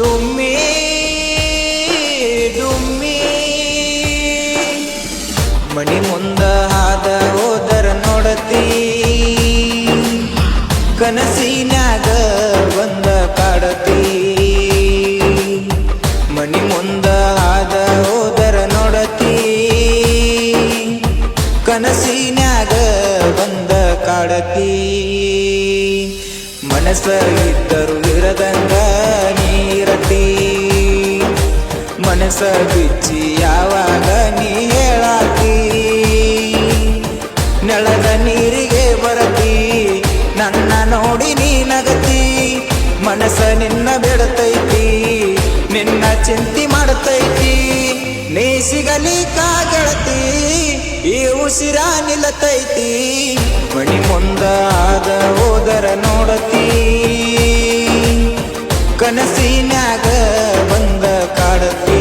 ಡುಮ್ಮಿ ಡುಮ್ಮಿ ಮಣಿ ಮುಂದ ಹಾದ ಹೋದರ ನೋಡತಿ ಕನಸಿನ್ಯಾಗ ಬಂದ ಕಾಡತಿ ಮಣಿ ಮುಂದ ಹಾದ ಹೋದರ ನೋಡತಿ ಕನಸಿನ್ಯಾಗ ಬಂದ ಕಾಡತಿ ಮನಸ್ಸ ಇದ್ದರು ಇರದಂಗ ನೀರತಿ ಮನಸ್ಸ ಬಿಚ್ಚಿ ಯಾವಾಗ ನೀ ಹೇಳಾತಿ ನೆಲದ ನೀರಿಗೆ ಬರತಿ ನನ್ನ ನೋಡಿ ನೀ ನಗತಿ ಮನಸ್ಸ ನಿನ್ನ ಬಿಡತೈತಿ ನಿನ್ನ ಚಿಂತೆ ಮಾಡತೈತಿ ನೀ ಸಿಗಲಿಕ್ಕ ಗೆಳತಿ ಈ ಉಸಿರ ನಿಲ್ಲತೈತಿ ಮಣಿ ಮುಂದ ಆದ ಹೋದರ ನೋಡತಿ ಕನಸಿನ್ಯಾಗ ಬಂದ ಕಾಡತಿ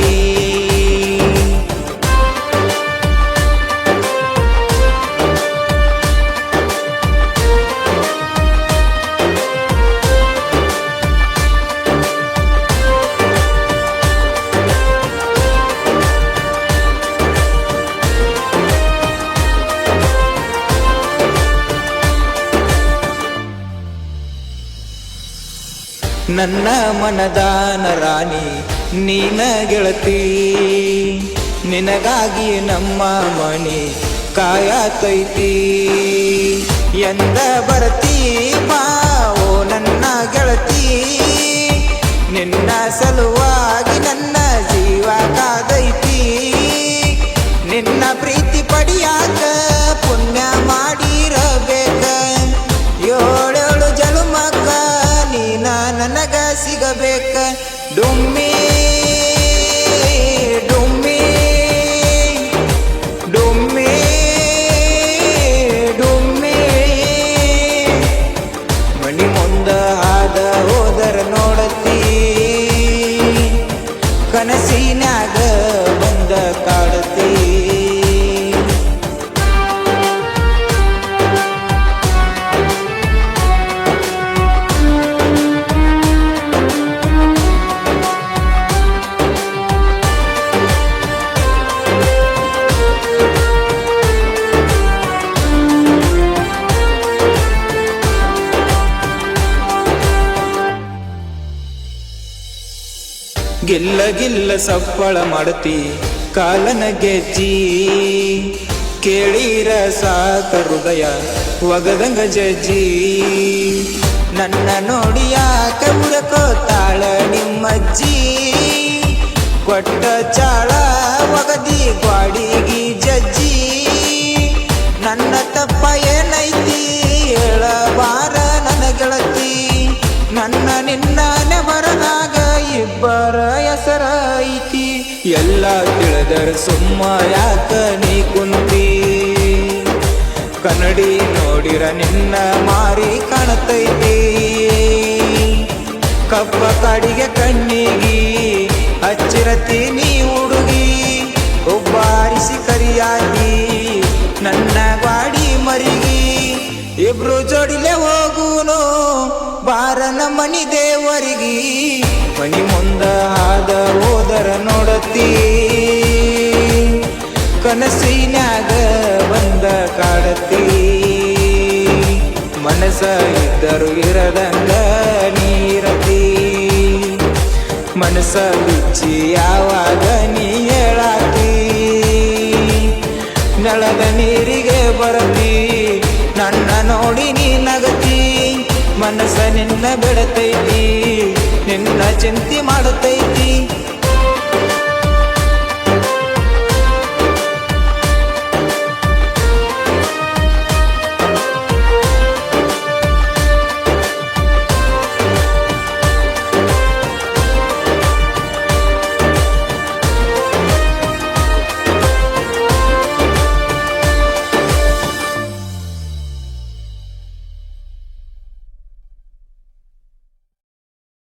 ನನ್ನ ಮನದಾನ ರಾಣಿ ನೀನ ಗೆಳತಿ ನಿನಗಾಗಿ ನಮ್ಮ ಮಣಿ ಕಾಯತೈತಿ ಎಂದ ಬರತಿ ಮಾವೋ ನನ್ನ ಗೆಳತಿ ನಿನ್ನ ಸಲುವಾಗಿ ನನ್ನ ಜೀವ ಕಾದೈತಿ ನಿನ್ನ ಪ್ರೀತಿ ಪಡಿಯಾಕ ಪುಣ್ಯ ಮಾಡಿರಬೇಕ ಏಳೇಳು ಜನ್ಮಕ್ಕ ನೀನ ನನಗ ಸಿಗಬೇಕ ಡುಮ್ಮಿ ಡುಮ್ಮಿ ಡುಮ್ಮಿ ಡುಮ್ಮಿ ಮಣಿ ಮುಂದ ಆದ ಹೋದರ ನೋಡತಿ ಕನಸಿನ್ಯಾಗ ಬಂದ ಕಾಡತಿ ಗಿಲ್ಲ ಗಿಲ್ಲ ಸಪ್ಪಳ ಮಾಡತಿ ಕಾಲನ ಗೆಜ್ಜಿ ಕೇಳಿರ ಸಾಕ ಹೃದಯ ಒಗದಂಗ ಜಜ್ಜಿ ನನ್ನ ನೋಡಿ ಯಾಕ ಉರಕೋತಾಳ ನಿಮ್ಮಜ್ಜಿ ಕೊಟ್ಟ ಚಾಳ ಒಗದಿ ಗ್ವಾಡಿಗಿ ಜಜ್ಜಿ ನನ್ನ ತಪ್ಪ ಏನೈತಿ ಹೇಳಬಾರ ನನ್ನ ಗೆಳತಿ ನನ್ನ ನಿನ್ನ ನೆಮರನಾಗ ಇಬ್ಬರ ಹೆಸರ ಐತಿ ಎಲ್ಲ ತಿಳಿದರ ಸುಮ್ಮ ಯಾಕ ನೀ ಕುಂತಿ ಕನ್ನಡಿ ನೋಡಿರ ನಿನ್ನ ಮಾರಿ ಕಾಣತೈತಿ ಕಪ್ಪ ಕಾಡಿಗೆ ಕಣ್ಣಿಗಿ ಹಚ್ಚಿರತಿ ನೀ ಹುಡುಗಿ ಒಬ್ಬಾರಿಸಿ ಕರಿಯಾಗಿ ನನ್ನ ಗಾಡಿ ಮರಿಗಿ ಇಬ್ರು ಜೋಡಿಲೆ ಹೋಗುನು ಬಾರನ ಮನಿ ದೇವರಿಗಿ ಮನಿ ಮುಂದ ಆದ ಹೋದರ ನೋಡತಿ ಕನಸಿನ್ಯಾಗ ಬಂದ ಕಾಡತಿ ಮನಸ್ಸ ಇದ್ದರು ಇರದಂಗ ನೀರತಿ ಮನಸ್ಸ ಬಿಚ್ಚಿ ಯಾವಾಗ ನೀ ಹೇಳಾತಿ ನೆಲದ ನೀರಿಗೆ ಬರತಿ ನನ್ನ ನೋಡಿ ನೀ ನಗತಿ ಮನಸ್ಸ ನಿನ್ನ ಬಿಡತೈತಿ ನಿನ್ನ ಚಿಂತೆ ಮಾಡತೈತಿ